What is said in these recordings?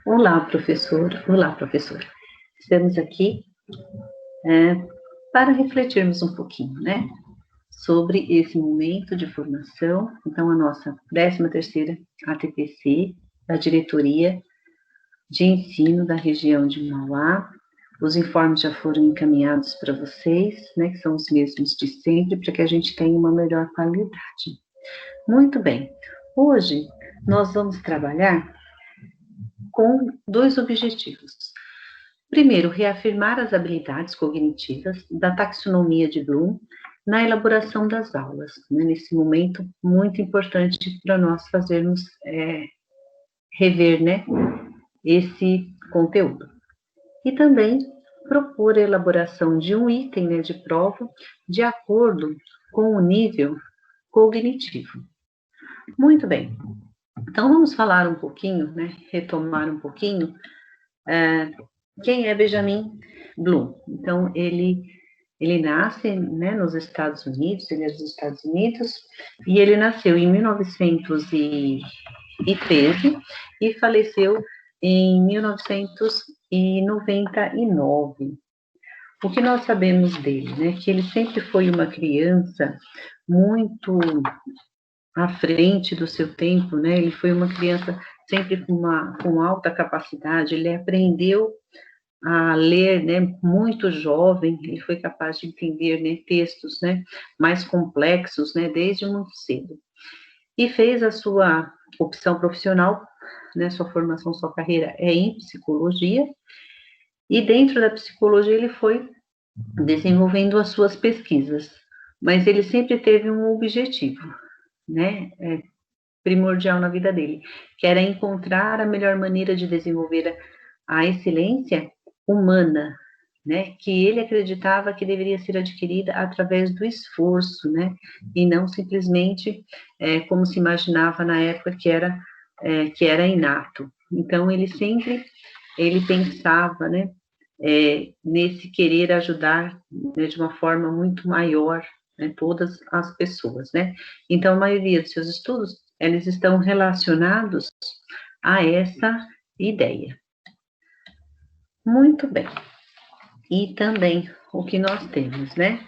Olá, professor. Olá, professor. Estamos aqui é, para refletirmos um pouquinho, né, sobre esse momento de formação. Então, a nossa 13ª ATPC, da Diretoria de Ensino da região de Mauá. Os informes já foram encaminhados para vocês, né, que são os mesmos de sempre, para que a gente tenha uma melhor qualidade. Muito bem. Hoje, nós vamos trabalhar com dois objetivos. Primeiro, reafirmar as habilidades cognitivas da taxonomia de Bloom na elaboração das aulas, né, nesse momento muito importante para nós fazermos rever, né, esse conteúdo. E também propor a elaboração de um item, né, de prova de acordo com o nível cognitivo. Muito bem. Então, vamos falar um pouquinho, né, retomar um pouquinho quem é Benjamin Bloom. Então, ele nasce, né, nos Estados Unidos, ele é dos Estados Unidos, e ele nasceu em 1913 e faleceu em 1999. O que nós sabemos dele, né, que ele sempre foi uma criança muito à frente do seu tempo, né, ele foi uma criança sempre com alta capacidade, ele aprendeu a ler, né, muito jovem, ele foi capaz de entender, né, textos, né, mais complexos, né, desde muito cedo. E fez a sua opção profissional, né, sua formação, sua carreira é em psicologia, e dentro da psicologia ele foi desenvolvendo as suas pesquisas, mas ele sempre teve um objetivo, né, primordial na vida dele, que era encontrar a melhor maneira de desenvolver a excelência humana, né, que ele acreditava que deveria ser adquirida através do esforço, né, e não simplesmente como se imaginava na época que era inato. Então ele pensava, né, nesse querer ajudar, né, de uma forma muito maior, né, todas as pessoas, né. Então a maioria dos seus estudos eles estão relacionados a essa ideia. Muito bem. E também o que nós temos, né?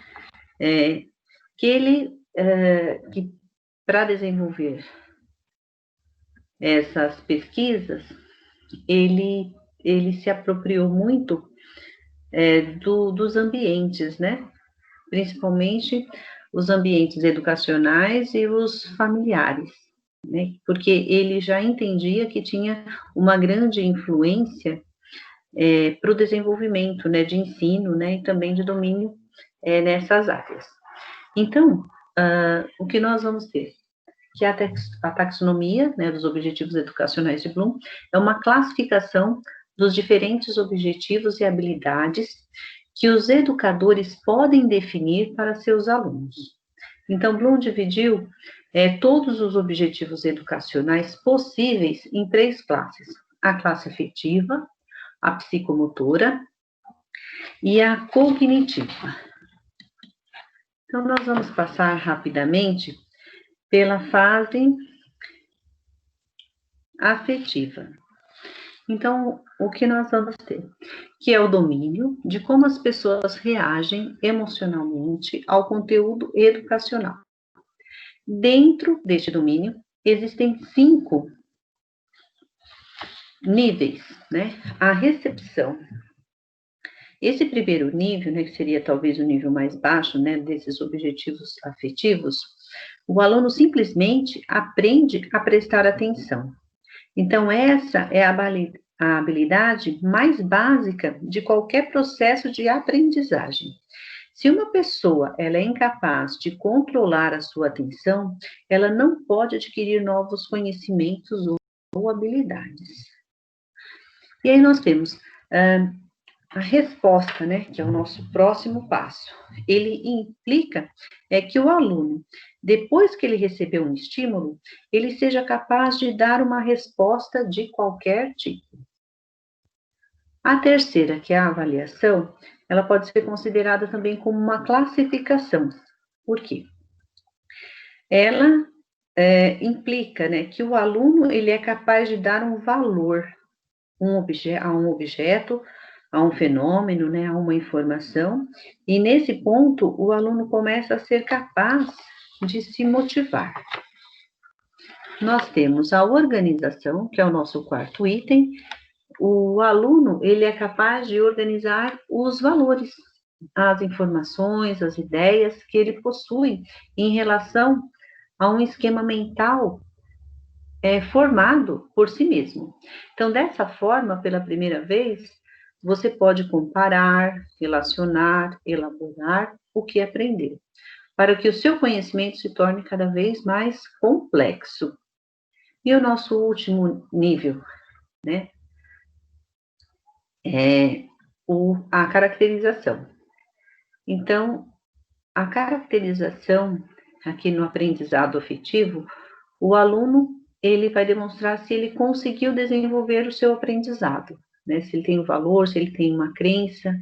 Que para desenvolver essas pesquisas, ele se apropriou muito dos ambientes, né? Principalmente os ambientes educacionais e os familiares, né? Porque ele já entendia que tinha uma grande influência para o desenvolvimento, né, de ensino, né, e também de domínio nessas áreas. Então, o que nós vamos ter? Que a taxonomia, né, dos objetivos educacionais de Bloom é uma classificação dos diferentes objetivos e habilidades que os educadores podem definir para seus alunos. Então, Bloom dividiu todos os objetivos educacionais possíveis em 3 classes: a classe afetiva, a psicomotora e a cognitiva. Então, nós vamos passar rapidamente pela fase afetiva. Então, o que nós vamos ter? Que é o domínio de como as pessoas reagem emocionalmente ao conteúdo educacional. Dentro deste domínio, existem 5 níveis, né? A recepção. Esse primeiro nível, né, que seria talvez o nível mais baixo, né, desses objetivos afetivos, o aluno simplesmente aprende a prestar atenção. Então, essa é a habilidade mais básica de qualquer processo de aprendizagem. Se uma pessoa ela é incapaz de controlar a sua atenção, ela não pode adquirir novos conhecimentos ou habilidades. E aí nós temos a resposta, né, que é o nosso próximo passo. Ele implica que o aluno, depois que ele recebeu um estímulo, ele seja capaz de dar uma resposta de qualquer tipo. A terceira, que é a avaliação, ela pode ser considerada também como uma classificação. Por quê? Ela implica, né, que o aluno ele é capaz de dar um valor a um objeto, a um fenômeno, né, a uma informação, e nesse ponto o aluno começa a ser capaz de se motivar. Nós temos a organização, que é o nosso quarto item. O aluno, ele é capaz de organizar os valores, as informações, as ideias que ele possui em relação a um esquema mental formado por si mesmo. Então, dessa forma, pela primeira vez, você pode comparar, relacionar, elaborar o que aprendeu, para que o seu conhecimento se torne cada vez mais complexo. E o nosso último nível, né, é a caracterização. Então, a caracterização, aqui no aprendizado afetivo, o aluno, ele vai demonstrar se ele conseguiu desenvolver o seu aprendizado, né? Se ele tem um valor, se ele tem uma crença,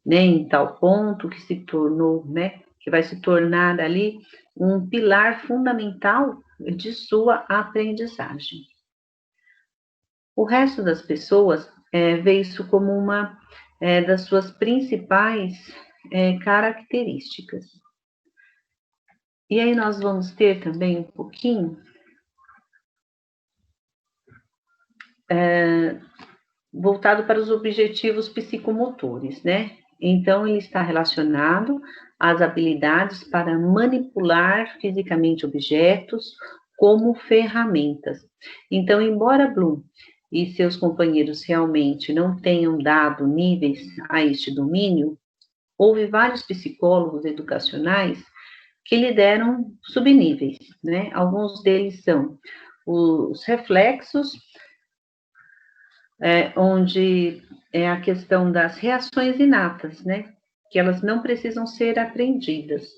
né, em tal ponto que se tornou, né, que vai se tornar ali um pilar fundamental de sua aprendizagem. O resto das pessoas vê isso como uma das suas principais características. E aí nós vamos ter também um pouquinho voltado para os objetivos psicomotores, né? Então, ele está relacionado às habilidades para manipular fisicamente objetos como ferramentas. Então, embora Bloom e seus companheiros realmente não tenham dado níveis a este domínio, houve vários psicólogos educacionais que lhe deram subníveis, né? Alguns deles são os reflexos, onde é a questão das reações inatas, né? Que elas não precisam ser aprendidas.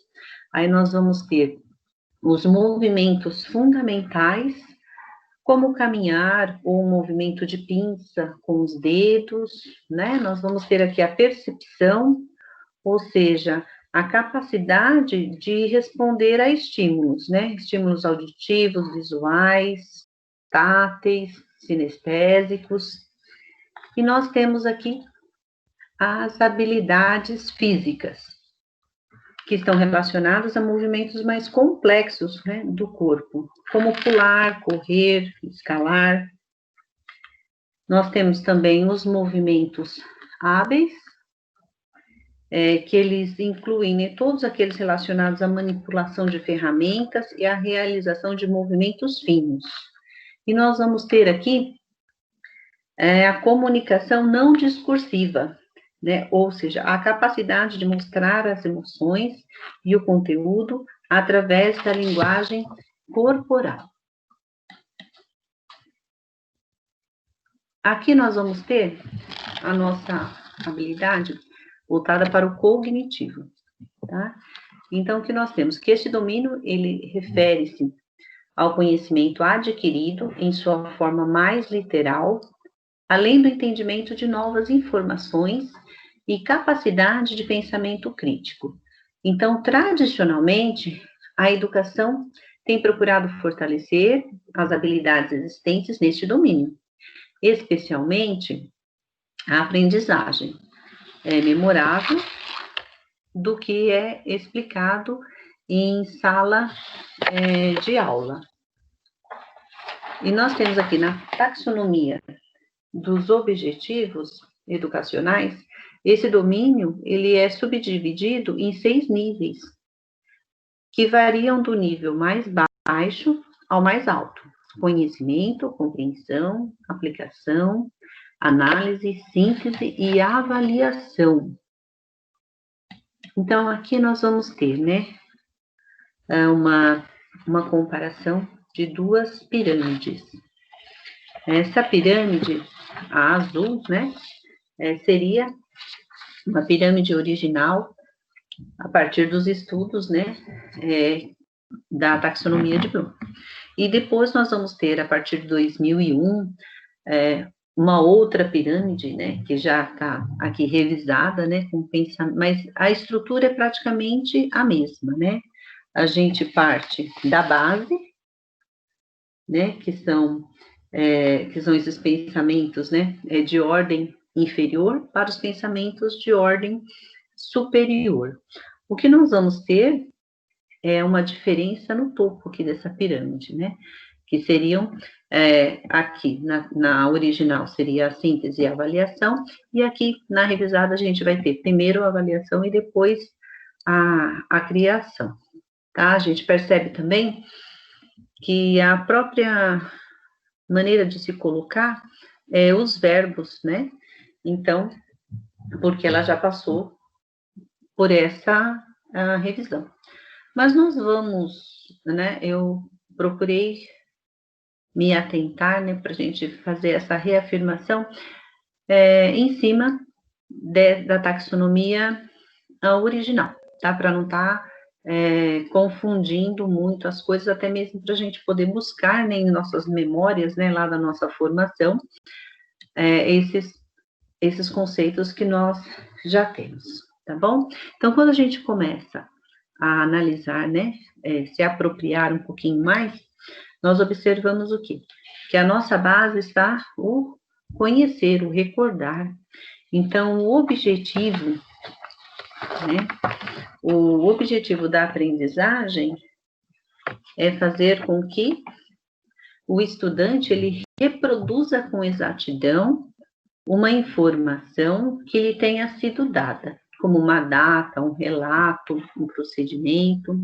Aí nós vamos ter os movimentos fundamentais, como caminhar ou o movimento de pinça com os dedos, né? Nós vamos ter aqui a percepção, ou seja, a capacidade de responder a estímulos, né? Estímulos auditivos, visuais, táteis, sinestésicos. E nós temos aqui as habilidades físicas, que estão relacionadas a movimentos mais complexos, né, do corpo, como pular, correr, escalar. Nós temos também os movimentos hábeis, que eles incluem, né, todos aqueles relacionados à manipulação de ferramentas e à realização de movimentos finos. E nós vamos ter aqui a comunicação não discursiva, né? Ou seja, a capacidade de mostrar as emoções e o conteúdo através da linguagem corporal. Aqui nós vamos ter a nossa habilidade voltada para o cognitivo, tá? Então, o que nós temos? Que este domínio, ele refere-se ao conhecimento adquirido em sua forma mais literal, além do entendimento de novas informações e capacidade de pensamento crítico. Então, tradicionalmente, a educação tem procurado fortalecer as habilidades existentes neste domínio, especialmente a aprendizagem memorável do que é explicado em sala de aula. E nós temos aqui na taxonomia dos objetivos educacionais, esse domínio, ele é subdividido em 6 níveis, que variam do nível mais baixo ao mais alto: conhecimento, compreensão, aplicação, análise, síntese e avaliação. Então, aqui nós vamos ter, né, uma comparação de duas pirâmides. Essa pirâmide, a azul, né, seria uma pirâmide original a partir dos estudos, né, da taxonomia de Bloom. E depois nós vamos ter, a partir de 2001, uma outra pirâmide, né, que já está aqui revisada, né, com pensamento, mas a estrutura é praticamente a mesma, né? A gente parte da base, né, que são que são esses pensamentos, né, de ordem inferior para os pensamentos de ordem superior. O que nós vamos ter é uma diferença no topo aqui dessa pirâmide, né? Que seriam, aqui na original seria a síntese e a avaliação, e aqui na revisada a gente vai ter primeiro a avaliação e depois a criação, tá? A gente percebe também que a própria maneira de se colocar os verbos, né? Então, porque ela já passou por essa revisão. Mas nós vamos, né? Eu procurei me atentar, né, para a gente fazer essa reafirmação em cima da taxonomia original, tá? Para não estar confundindo muito as coisas, até mesmo para a gente poder buscar, né, em nossas memórias, né, lá da nossa formação, esses conceitos que nós já temos, tá bom? Então, quando a gente começa a analisar, né, se apropriar um pouquinho mais, nós observamos o quê? Que a nossa base está o conhecer, o recordar. Então, o objetivo, né, o objetivo da aprendizagem é fazer com que o estudante ele reproduza com exatidão uma informação que lhe tenha sido dada, como uma data, um relato, um procedimento,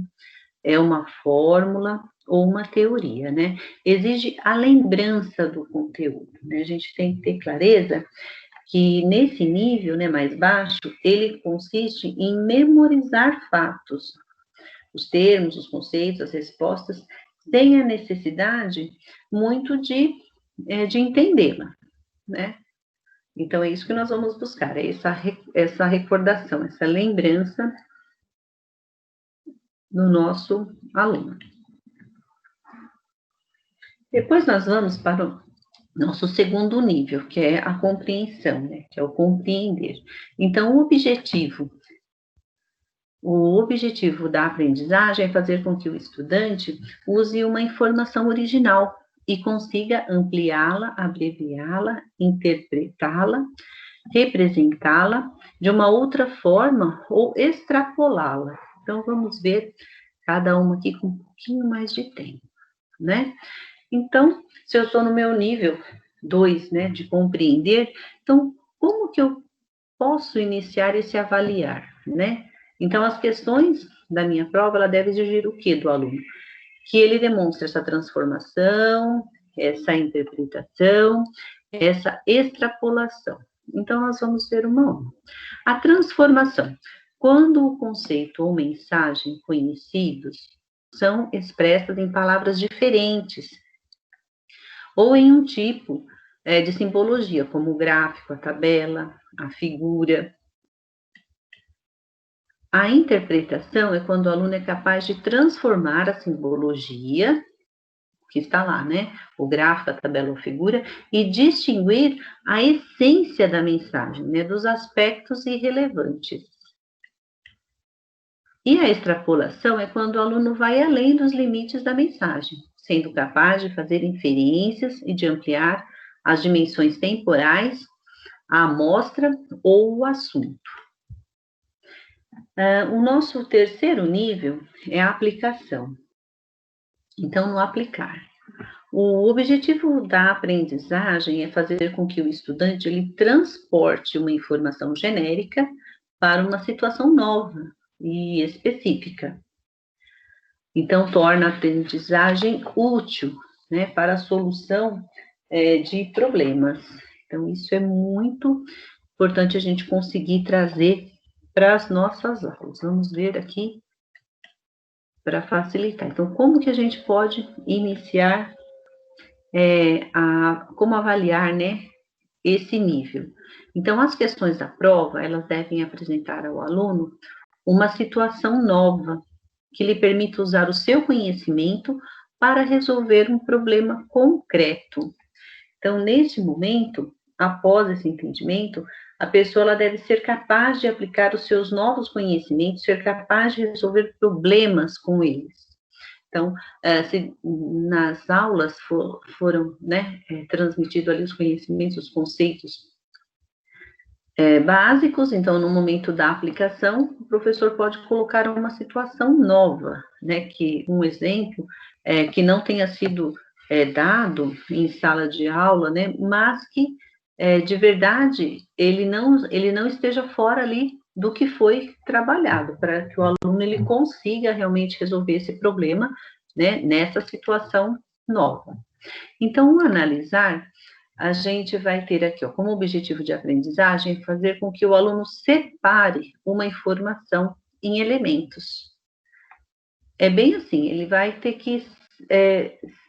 uma fórmula ou uma teoria, né? Exige a lembrança do conteúdo, né? A gente tem que ter clareza que nesse nível, né, mais baixo, ele consiste em memorizar fatos, os termos, os conceitos, as respostas, sem a necessidade muito de entendê-la, né? Então, é isso que nós vamos buscar, é essa recordação, essa lembrança no nosso aluno. Depois nós vamos para o nosso segundo nível, que é a compreensão, né? Que é o compreender. Então, o objetivo da aprendizagem é fazer com que o estudante use uma informação original e consiga ampliá-la, abreviá-la, interpretá-la, representá-la de uma outra forma ou extrapolá-la. Então, vamos ver cada uma aqui com um pouquinho mais de tempo, né? Então, se eu estou no meu nível 2, né, de compreender, então, como que eu posso iniciar esse avaliar, né? Então, as questões da minha prova, ela deve exigir o quê do aluno? Que ele demonstre essa transformação, essa interpretação, essa extrapolação. Então, nós vamos ver uma a uma. A transformação. Quando o conceito ou mensagem conhecidos são expressas em palavras diferentes, ou em um tipo de simbologia, como o gráfico, a tabela, a figura. A interpretação é quando o aluno é capaz de transformar a simbologia, que está lá, né? O gráfico, a tabela ou figura, e distinguir a essência da mensagem, né? Dos aspectos irrelevantes. E a extrapolação é quando o aluno vai além dos limites da mensagem, sendo capaz de fazer inferências e de ampliar as dimensões temporais, a amostra ou o assunto. O nosso terceiro nível é a aplicação. Então, no aplicar. O objetivo da aprendizagem é fazer com que o estudante ele transporte uma informação genérica para uma situação nova e específica. Então, torna a aprendizagem útil, né, para a solução de problemas. Então, isso é muito importante a gente conseguir trazer para as nossas aulas. Vamos ver aqui para facilitar. Então, como que a gente pode iniciar, como avaliar, né, esse nível? Então, as questões da prova, elas devem apresentar ao aluno uma situação nova, que lhe permita usar o seu conhecimento para resolver um problema concreto. Então, neste momento, após esse entendimento, a pessoa ela deve ser capaz de aplicar os seus novos conhecimentos, ser capaz de resolver problemas com eles. Então, se nas aulas foram, né, transmitidos ali os conhecimentos, os conceitos básicos, então, no momento da aplicação, o professor pode colocar uma situação nova, né, que um exemplo que não tenha sido dado em sala de aula, né, mas que, de verdade, ele não esteja fora ali do que foi trabalhado, para que o aluno ele consiga realmente resolver esse problema, né, nessa situação nova. Então, o analisar, a gente vai ter aqui, ó, como objetivo de aprendizagem, fazer com que o aluno separe uma informação em elementos. É bem assim, ele vai ter que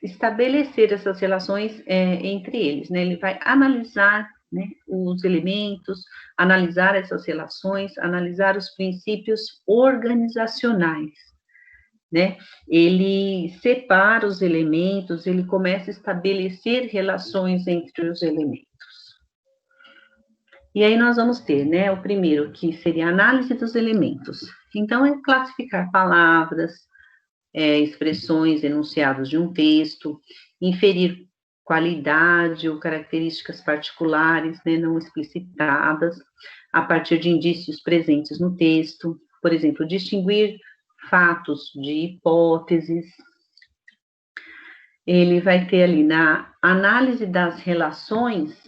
estabelecer essas relações entre eles, né? Ele vai analisar, né, os elementos, analisar essas relações, analisar os princípios organizacionais, né? Ele separa os elementos, ele começa a estabelecer relações entre os elementos. E aí nós vamos ter, né, o primeiro, que seria a análise dos elementos. Então, é classificar palavras, expressões, enunciados de um texto, inferir qualidade ou características particulares, né, não explicitadas, a partir de indícios presentes no texto. Por exemplo, distinguir fatos de hipóteses. Ele vai ter ali na análise das relações,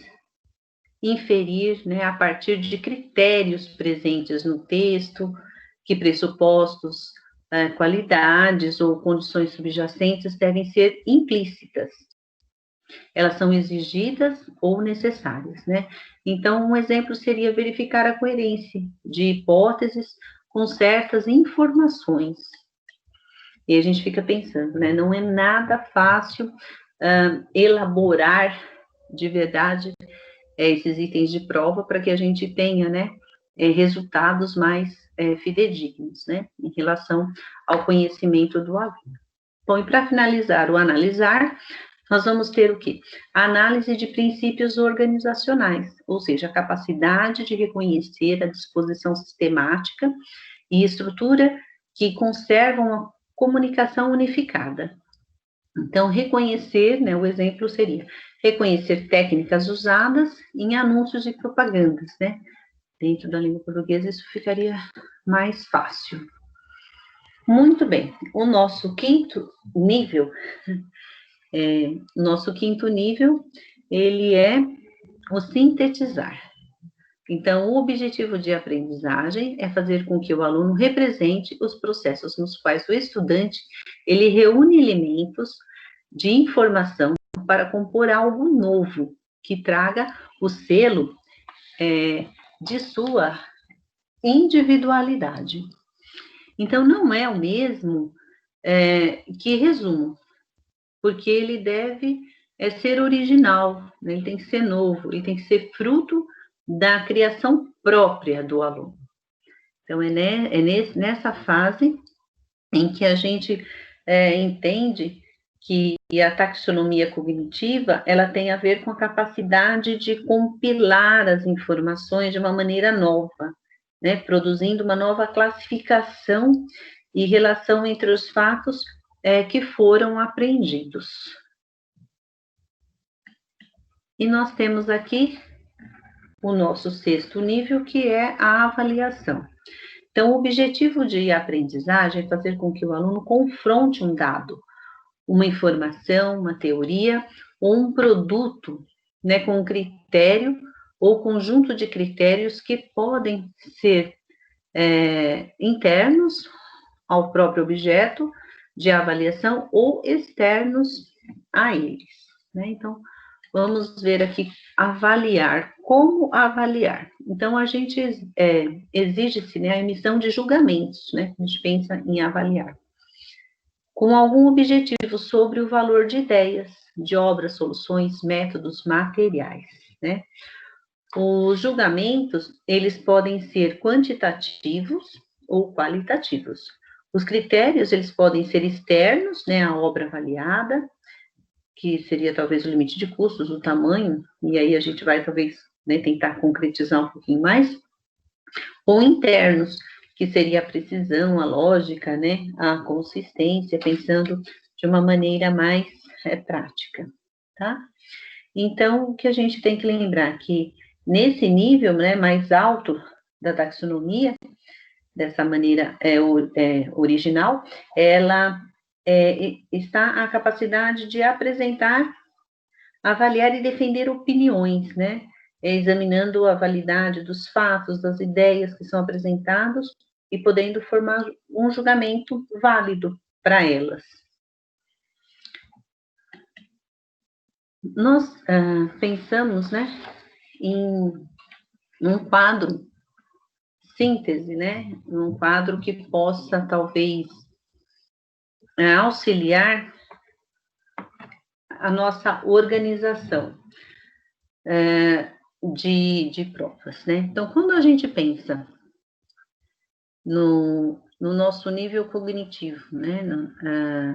inferir, né, a partir de critérios presentes no texto, que pressupostos, qualidades ou condições subjacentes devem ser implícitas. Elas são exigidas ou necessárias, né? Então, um exemplo seria verificar a coerência de hipóteses com certas informações. E a gente fica pensando, né? Não é nada fácil elaborar de verdade esses itens de prova para que a gente tenha, né, resultados mais fidedignos, né, em relação ao conhecimento do aluno. Bom, e para finalizar o analisar, nós vamos ter o quê? A análise de princípios organizacionais, ou seja, a capacidade de reconhecer a disposição sistemática e estrutura que conservam a comunicação unificada. Então, reconhecer, né, o exemplo seria reconhecer técnicas usadas em anúncios e propagandas, né? Dentro da língua portuguesa, isso ficaria mais fácil. Muito bem, o nosso quinto nível, ele é o sintetizar. Então, o objetivo de aprendizagem é fazer com que o aluno represente os processos nos quais o estudante, ele reúne elementos de informação para compor algo novo, que traga o selo de sua individualidade. Então, não é o mesmo que resumo, porque ele deve ser original, né? Ele tem que ser novo, ele tem que ser fruto da criação própria do aluno. Então, nessa fase em que a gente entende que a taxonomia cognitiva, ela tem a ver com a capacidade de compilar as informações de uma maneira nova, né, produzindo uma nova classificação e relação entre os fatos que foram aprendidos. E nós temos aqui o nosso sexto nível, que é a avaliação. Então, o objetivo de aprendizagem é fazer com que o aluno confronte um dado, uma informação, uma teoria, ou um produto, né, com um critério ou conjunto de critérios que podem ser internos ao próprio objeto de avaliação ou externos a eles, né? Então, vamos ver aqui, avaliar. Como avaliar? Então, a gente exige-se, né, a emissão de julgamentos, né? A gente pensa em avaliar. Com algum objetivo sobre o valor de ideias, de obras, soluções, métodos, materiais, né? Os julgamentos, eles podem ser quantitativos ou qualitativos. Os critérios, eles podem ser externos, né, a obra avaliada, que seria talvez o limite de custos, o tamanho, e aí a gente vai talvez, né, tentar concretizar um pouquinho mais, ou internos, que seria a precisão, a lógica, né, a consistência, pensando de uma maneira mais prática, tá? Então, o que a gente tem que lembrar que nesse nível, né, mais alto da taxonomia, dessa maneira original, ela está a capacidade de apresentar, avaliar e defender opiniões, né? Examinando a validade dos fatos, das ideias que são apresentados e podendo formar um julgamento válido para elas. Nós pensamos, né, em um quadro síntese, né, um quadro que possa, talvez, auxiliar a nossa organização de provas, né? Então, quando a gente pensa no nosso nível cognitivo, né,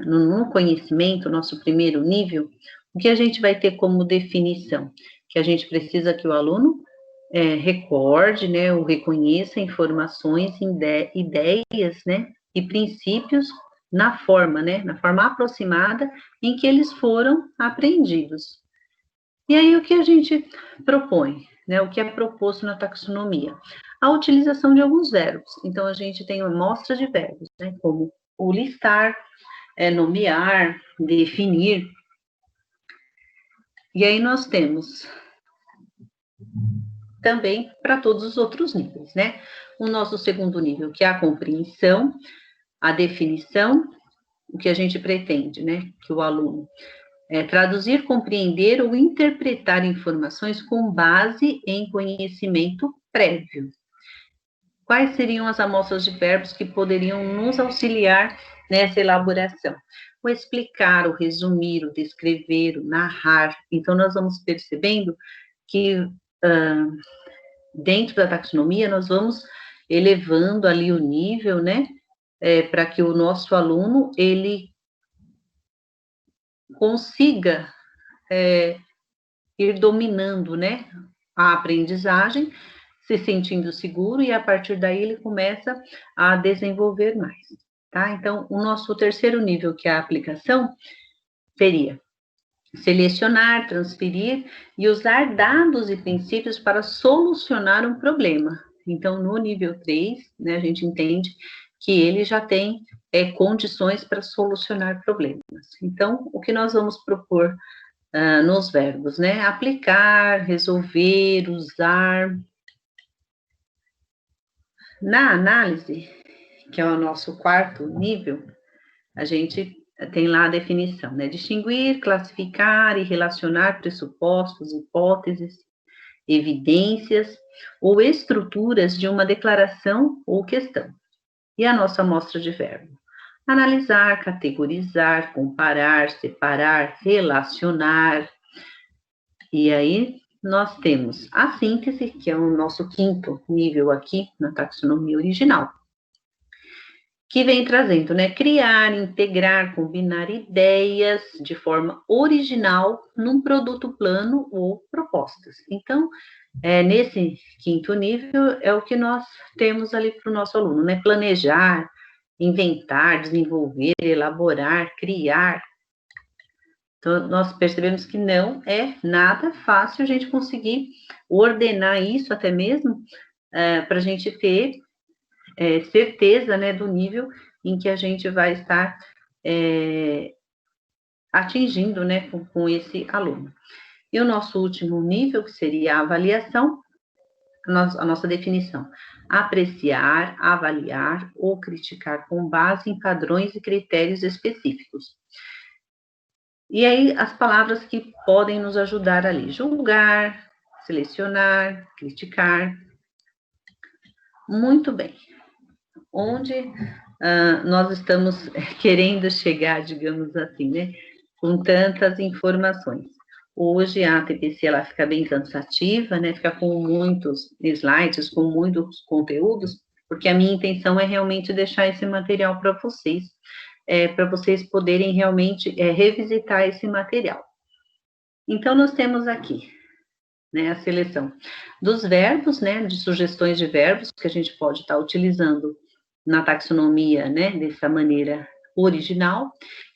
no conhecimento, nosso primeiro nível, o que a gente vai ter como definição? Que a gente precisa que o aluno recorde, né, ou reconheça informações, ideias, né, e princípios na forma, né, na forma aproximada em que eles foram aprendidos. E aí o que a gente propõe, né, o que é proposto na taxonomia? A utilização de alguns verbos. Então a gente tem uma amostra de verbos, né, como o listar, nomear, definir. E aí nós temos também para todos os outros níveis, né? O nosso segundo nível, que é a compreensão, a definição, o que a gente pretende, né? Que o aluno traduzir, compreender ou interpretar informações com base em conhecimento prévio. Quais seriam as amostras de verbos que poderiam nos auxiliar nessa elaboração? O explicar, o resumir, o descrever, o narrar. Então, nós vamos percebendo que dentro da taxonomia, nós vamos elevando ali o nível, né, para que o nosso aluno, ele consiga ir dominando, né, a aprendizagem, se sentindo seguro, e a partir daí ele começa a desenvolver mais, tá? Então, o nosso terceiro nível, que é a aplicação, seria selecionar, transferir e usar dados e princípios para solucionar um problema. Então, no nível 3, né, a gente entende que ele já tem condições para solucionar problemas. Então, o que nós vamos propor nos verbos, né? Aplicar, resolver, usar. Na análise, que é o nosso quarto nível, a gente tem lá a definição, né? Distinguir, classificar e relacionar pressupostos, hipóteses, evidências ou estruturas de uma declaração ou questão. E a nossa amostra de verbo? Analisar, categorizar, comparar, separar, relacionar. E aí nós temos a síntese, que é o nosso quinto nível aqui na taxonomia original, que vem trazendo, né, criar, integrar, combinar ideias de forma original num produto plano ou propostas. Então, nesse quinto nível, é o que nós temos ali para o nosso aluno, né, planejar, inventar, desenvolver, elaborar, criar. Então, nós percebemos que não é nada fácil a gente conseguir ordenar isso, até mesmo para a gente ter certeza, né, do nível em que a gente vai estar atingindo, né, com esse aluno. E o nosso último nível, que seria a avaliação, a nossa definição: apreciar, avaliar ou criticar com base em padrões e critérios específicos. E aí, as palavras que podem nos ajudar ali: julgar, selecionar, criticar. Muito bem. Onde nós estamos querendo chegar, digamos assim, né? Com tantas informações. Hoje a TPC ela fica bem cansativa, né? Fica com muitos slides, com muitos conteúdos, porque a minha intenção é realmente deixar esse material para vocês poderem realmente revisitar esse material. Então, nós temos aqui, né, a seleção dos verbos, né, de sugestões de verbos que a gente pode estar utilizando na taxonomia, né, dessa maneira original,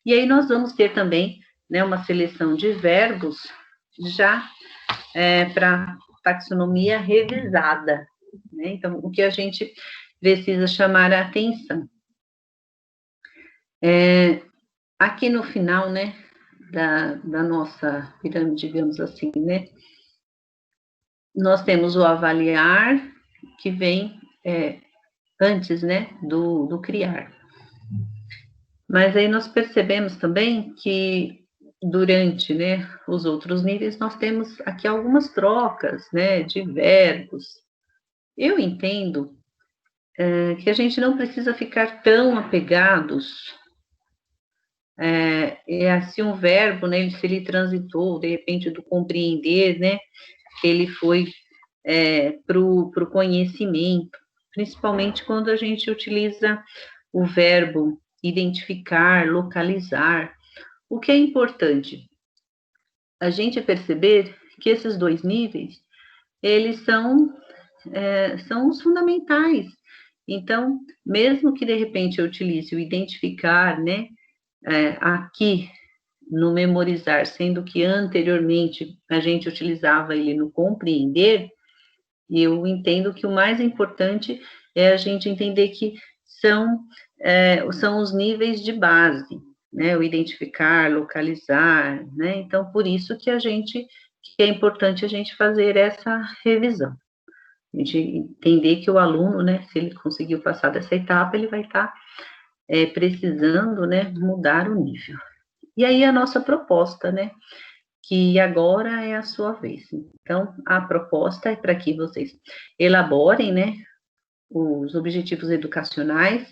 e aí nós vamos ter também, né, uma seleção de verbos já para taxonomia revisada, né? Então, o que a gente precisa chamar a atenção. Aqui no final, né, da nossa pirâmide, digamos assim, né, nós temos o avaliar, que vem antes, né, do criar. Mas aí nós percebemos também que durante, né, os outros níveis nós temos aqui algumas trocas, né, de verbos. Eu entendo que a gente não precisa ficar tão apegados se um verbo, né, se ele transitou, de repente, do compreender, né, ele foi para o conhecimento, principalmente quando a gente utiliza o verbo identificar, localizar. O que é importante? A gente perceber que esses dois níveis, eles são os fundamentais. Então, mesmo que de repente eu utilize o identificar, né, aqui no memorizar, sendo que anteriormente a gente utilizava ele no compreender, eu entendo que o mais importante é a gente entender que são os níveis de base, né, o identificar, localizar, né, então por isso que é importante a gente fazer essa revisão. A gente entender que o aluno, né, se ele conseguiu passar dessa etapa, ele vai estar precisando, né, mudar o nível. E aí a nossa proposta, né, que agora é a sua vez. Então, a proposta é para que vocês elaborem, né, os objetivos educacionais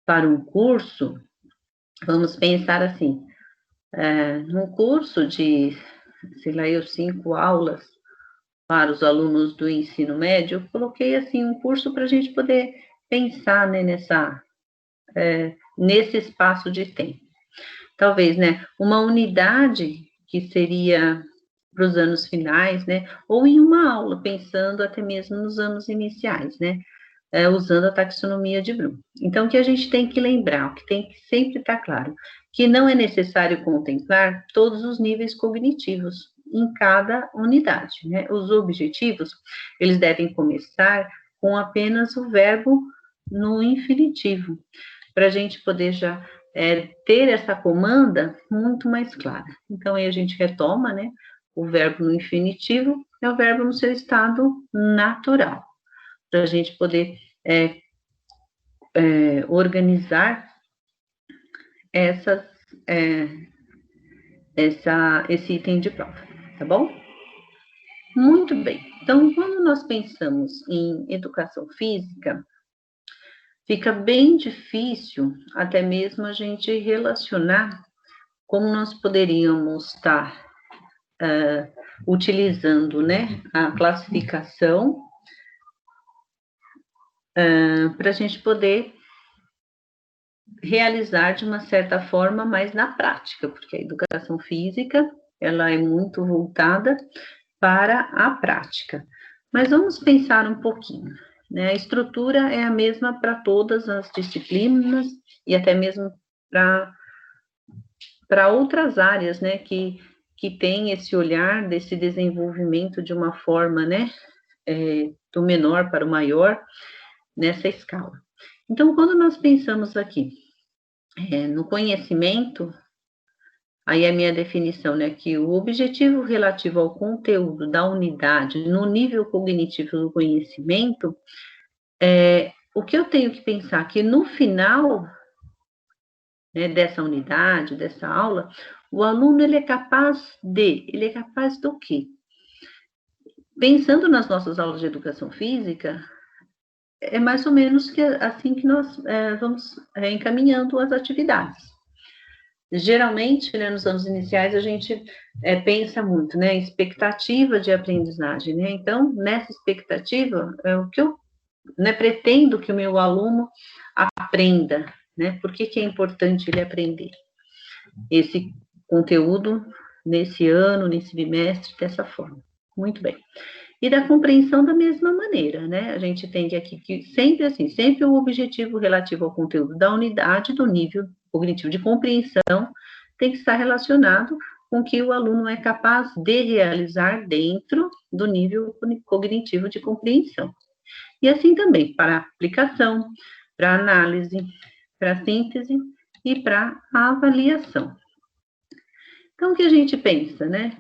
para um curso. Vamos pensar assim, num curso de, sei lá, 5 aulas para os alunos do ensino médio, eu coloquei assim um curso para a gente poder pensar, né, nesse espaço de tempo. Talvez, né, uma unidade que seria para os anos finais, né, ou em uma aula, pensando até mesmo nos anos iniciais, né, usando a taxonomia de Bloom. Então, o que a gente tem que lembrar, o que tem que sempre estar claro, que não é necessário contemplar todos os níveis cognitivos em cada unidade, né? Os objetivos, eles devem começar com apenas o verbo no infinitivo, para a gente poder já ter essa comanda muito mais clara. Então, aí a gente retoma, né? O verbo no infinitivo é o verbo no seu estado natural, para a gente poder organizar esse item de prova, tá bom? Muito bem. Então, quando nós pensamos em educação física, fica bem difícil até mesmo a gente relacionar como nós poderíamos estar utilizando, né, a classificação para a gente poder realizar de uma certa forma, mas na prática, porque a educação física, ela é muito voltada para a prática. Mas vamos pensar um pouquinho, né? A estrutura é a mesma para todas as disciplinas e até mesmo para outras áreas, né, que tem esse olhar desse desenvolvimento de uma forma, né, do menor para o maior, nessa escala. Então, quando nós pensamos aqui no conhecimento, aí a minha definição, né, que o objetivo relativo ao conteúdo da unidade no nível cognitivo do conhecimento, o que eu tenho que pensar que no final, né, dessa unidade, dessa aula, o aluno ele é capaz do quê? Pensando nas nossas aulas de educação física, é mais ou menos assim que nós vamos encaminhando as atividades. Geralmente, né, nos anos iniciais, a gente pensa muito, né, em expectativa de aprendizagem, né? Então, nessa expectativa, o que eu pretendo que o meu aluno aprenda, né? Por que é importante ele aprender esse conteúdo nesse ano, nesse bimestre, dessa forma. Muito bem. E da compreensão da mesma maneira, né? A gente tem aqui que sempre assim, sempre o objetivo relativo ao conteúdo da unidade do nível cognitivo de compreensão tem que estar relacionado com o que o aluno é capaz de realizar dentro do nível cognitivo de compreensão. E assim também para aplicação, para análise, para síntese e para avaliação. Então, o que a gente pensa, né?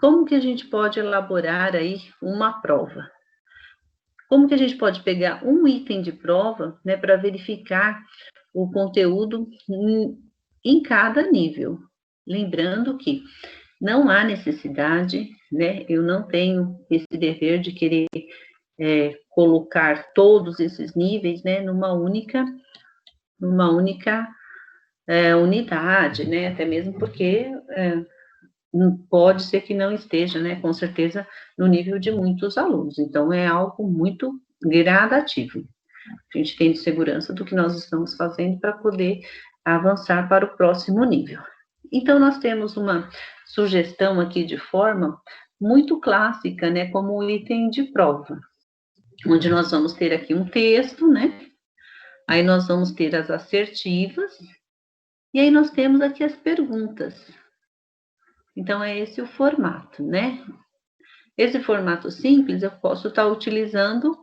Como que a gente pode elaborar aí uma prova? Como que a gente pode pegar um item de prova, né, para verificar o conteúdo em cada nível? Lembrando que não há necessidade, né, eu não tenho esse dever de querer colocar todos esses níveis, né, numa única unidade, né, até mesmo porque pode ser que não esteja, né, com certeza, no nível de muitos alunos. Então, é algo muito gradativo. A gente tem de segurança do que nós estamos fazendo para poder avançar para o próximo nível. Então, nós temos uma sugestão aqui de forma muito clássica, né, como um item de prova, onde nós vamos ter aqui um texto, né, aí nós vamos ter as assertivas, e aí nós temos aqui as perguntas. Então, é esse o formato, né? Esse formato simples eu posso estar utilizando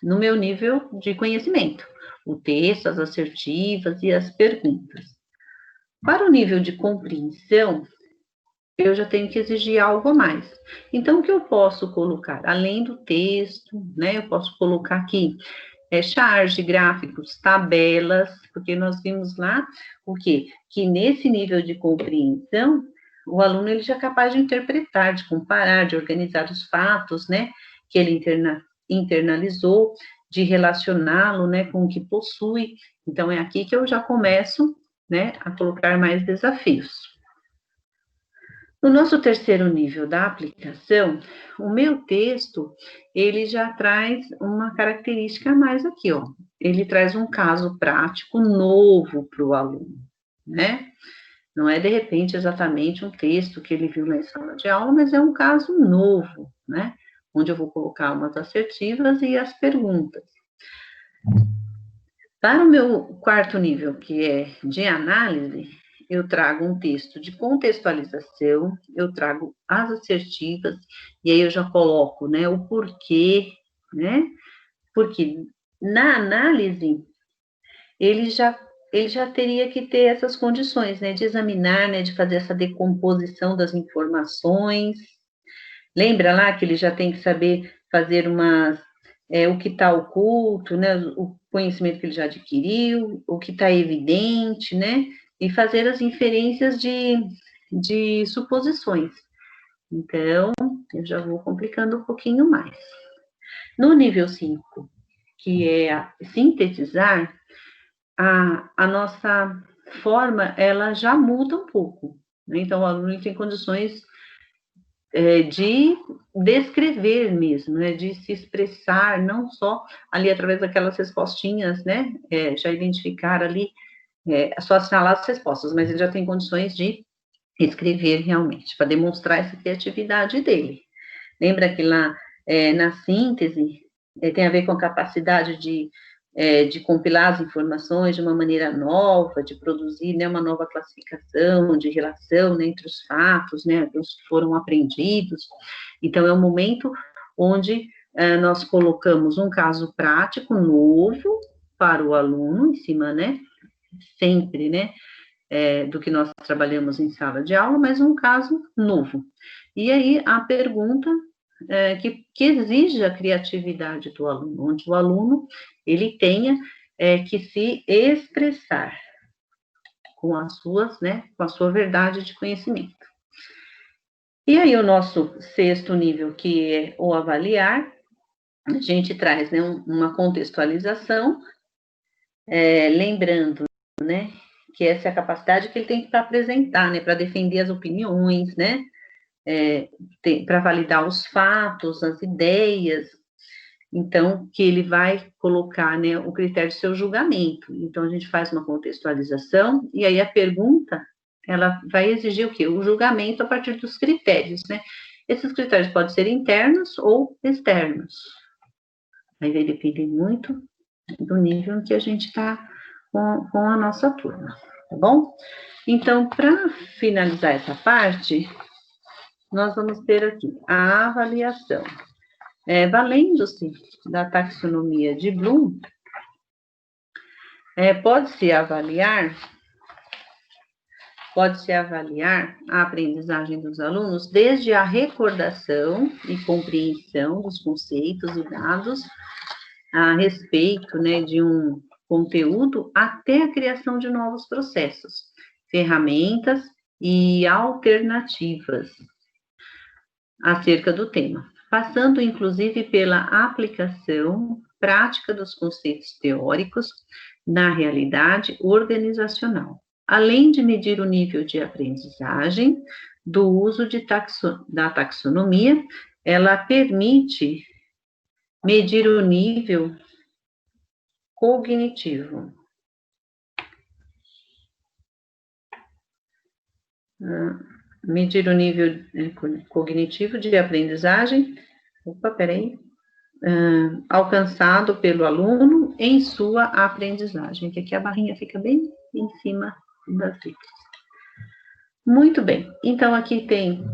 no meu nível de conhecimento. O texto, as assertivas e as perguntas. Para o nível de compreensão, eu já tenho que exigir algo a mais. Então, o que eu posso colocar? Além do texto, né? Eu posso colocar aqui charge, gráficos, tabelas, porque nós vimos lá o quê? Que nesse nível de compreensão, o aluno ele já é capaz de interpretar, de comparar, de organizar os fatos, né, que ele internalizou, de relacioná-lo, né, com o que possui. Então, é aqui que eu já começo, né, a colocar mais desafios. No nosso terceiro nível da aplicação, o meu texto, ele já traz uma característica a mais aqui, ó. Ele traz um caso prático novo para o aluno, né? Não é, de repente, exatamente um texto que ele viu na sala de aula, mas é um caso novo, né? Onde eu vou colocar umas assertivas e as perguntas. Para o meu quarto nível, que é de análise, eu trago um texto de contextualização, eu trago as assertivas, e aí eu já coloco, né, o porquê, né? Porque na análise, ele já teria que ter essas condições, né, de examinar, né, de fazer essa decomposição das informações. Lembra lá que ele já tem que saber fazer o que está oculto, né, o conhecimento que ele já adquiriu, o que está evidente, né, e fazer as inferências de suposições. Então, eu já vou complicando um pouquinho mais. No nível 5, que é sintetizar, a nossa forma, ela já muda um pouco, né? Então, o aluno tem condições de descrever mesmo, né, de se expressar, não só ali através daquelas respostinhas, né, já identificar ali, só assinalar as respostas, mas ele já tem condições de escrever realmente, para demonstrar essa criatividade dele. Lembra que lá na síntese tem a ver com a capacidade de compilar as informações de uma maneira nova, de produzir, né, uma nova classificação de relação, né, entre os fatos, né, que foram aprendidos. Então, é um momento onde nós colocamos um caso prático novo para o aluno, em cima, né, sempre, né, do que nós trabalhamos em sala de aula, mas um caso novo. E aí, a pergunta que exige a criatividade do aluno, onde o aluno ele tenha que se expressar com as suas, né, com a sua verdade de conhecimento. E aí o nosso sexto nível, que é o avaliar, a gente traz, né, uma contextualização, lembrando, né, que essa é a capacidade que ele tem para apresentar, né, para defender as opiniões, né, para validar os fatos, as ideias, então, que ele vai colocar, né, o critério do seu julgamento. Então, a gente faz uma contextualização, e aí a pergunta, ela vai exigir o quê? O julgamento a partir dos critérios, né? Esses critérios podem ser internos ou externos. Aí vai depender muito do nível em que a gente está com a nossa turma, tá bom? Então, para finalizar essa parte, nós vamos ter aqui a avaliação. Valendo-se da taxonomia de Bloom, pode-se avaliar a aprendizagem dos alunos desde a recordação e compreensão dos conceitos e dados a respeito, né, de um conteúdo até a criação de novos processos, ferramentas e alternativas acerca do tema, passando inclusive pela aplicação prática dos conceitos teóricos na realidade organizacional, além de medir o nível de aprendizagem do uso da taxonomia. Ela permite medir o nível cognitivo. Medir o nível cognitivo de aprendizagem, alcançado pelo aluno em sua aprendizagem, que aqui a barrinha fica bem em cima das letras. Muito bem, então aqui tem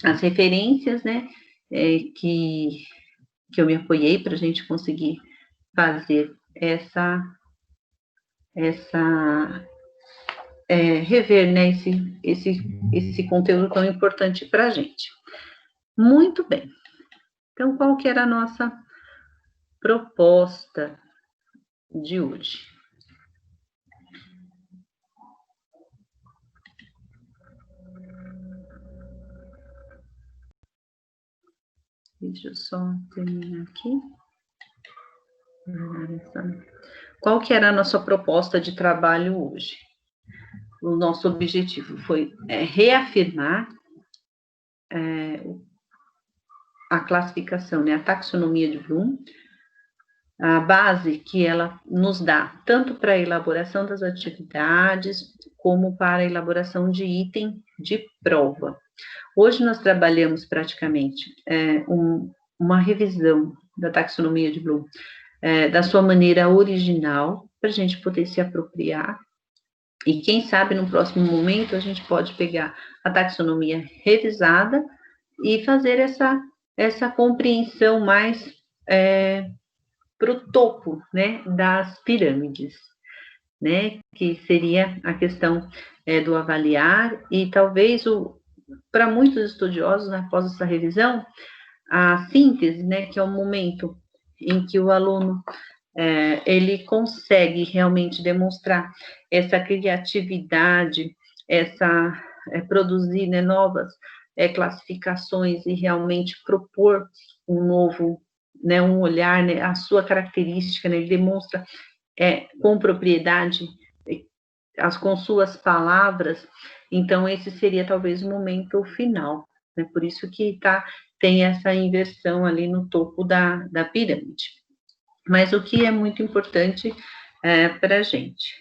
as referências, né, que eu me apoiei para a gente conseguir fazer rever, né, esse conteúdo tão importante para a gente. Muito bem. Então, qual que era a nossa proposta de hoje? Deixa eu só terminar aqui. Qual que era a nossa proposta de trabalho hoje? O nosso objetivo foi reafirmar a classificação, né, a taxonomia de Bloom, a base que ela nos dá tanto para a elaboração das atividades, como para a elaboração de item de prova. Hoje nós trabalhamos praticamente uma revisão da taxonomia de Bloom, da sua maneira original, para a gente poder se apropriar. E quem sabe no próximo momento a gente pode pegar a taxonomia revisada e fazer essa compreensão mais para o topo, né, das pirâmides, né, que seria a questão do avaliar, e talvez para muitos estudiosos, após essa revisão, a síntese, né, que é o momento em que o aluno ele consegue realmente demonstrar essa criatividade, produzir, né, novas classificações e realmente propor um novo, né, um olhar, né, a sua característica, né, ele demonstra com propriedade, com suas palavras. Então esse seria talvez o momento final, né, por isso que tem essa inversão ali no topo da pirâmide. Mas o que é muito importante para a gente?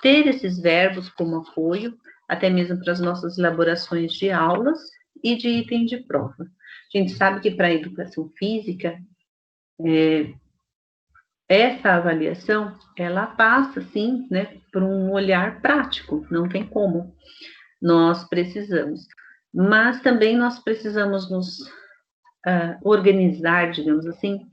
Ter esses verbos como apoio, até mesmo para as nossas elaborações de aulas e de item de prova. A gente sabe que para a educação física, essa avaliação, ela passa, sim, né, por um olhar prático, não tem como. Nós precisamos. Mas também nós precisamos nos organizar, digamos assim,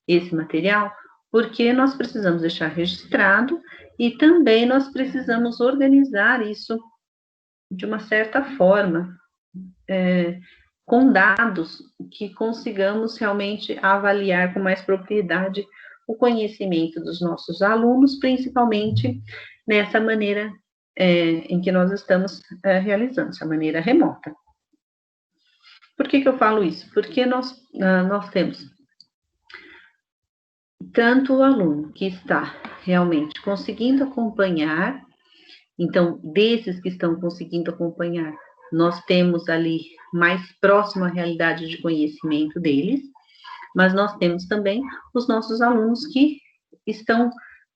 esse material, porque nós precisamos deixar registrado e também nós precisamos organizar isso de uma certa forma, com dados que consigamos realmente avaliar com mais propriedade o conhecimento dos nossos alunos, principalmente nessa maneira em que nós estamos realizando, essa maneira remota. Por que eu falo isso? Porque nós temos tanto o aluno que está realmente conseguindo acompanhar, então, desses que estão conseguindo acompanhar, nós temos ali mais próximo à realidade de conhecimento deles, mas nós temos também os nossos alunos que estão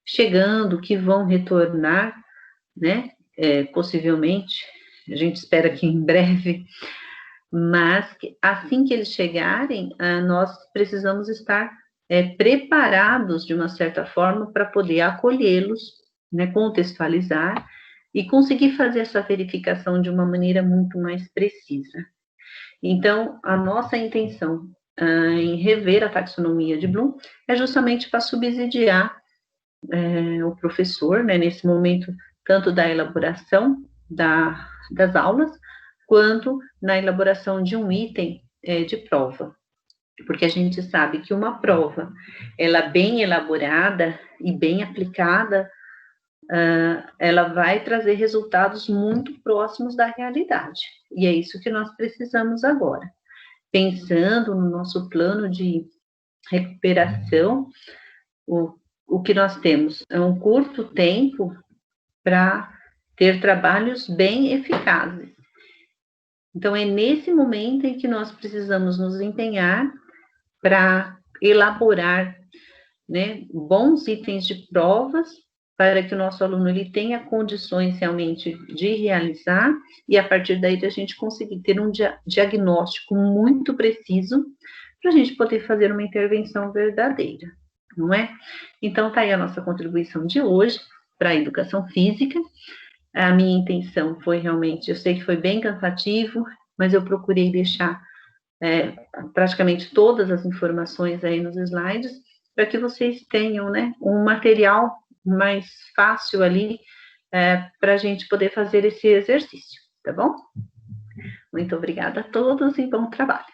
chegando, que vão retornar, né, possivelmente, a gente espera que em breve, mas assim que eles chegarem, nós precisamos estar preparados, de uma certa forma, para poder acolhê-los, né, contextualizar e conseguir fazer essa verificação de uma maneira muito mais precisa. Então, a nossa intenção em rever a taxonomia de Bloom é justamente para subsidiar o professor, né, nesse momento, tanto da elaboração das aulas, quanto na elaboração de um item de prova. Porque a gente sabe que uma prova, ela bem elaborada e bem aplicada, ela vai trazer resultados muito próximos da realidade. E é isso que nós precisamos agora. Pensando no nosso plano de recuperação, o que nós temos é um curto tempo para ter trabalhos bem eficazes. Então, é nesse momento em que nós precisamos nos empenhar para elaborar, né, bons itens de provas, para que o nosso aluno ele tenha condições realmente de realizar, e a partir daí a gente conseguir ter um diagnóstico muito preciso, para a gente poder fazer uma intervenção verdadeira, não é? Então, tá aí a nossa contribuição de hoje para a educação física. A minha intenção foi realmente, eu sei que foi bem cansativo, mas eu procurei deixar praticamente todas as informações aí nos slides, para que vocês tenham, né, um material mais fácil ali para a gente poder fazer esse exercício, tá bom? Muito obrigada a todos e bom trabalho.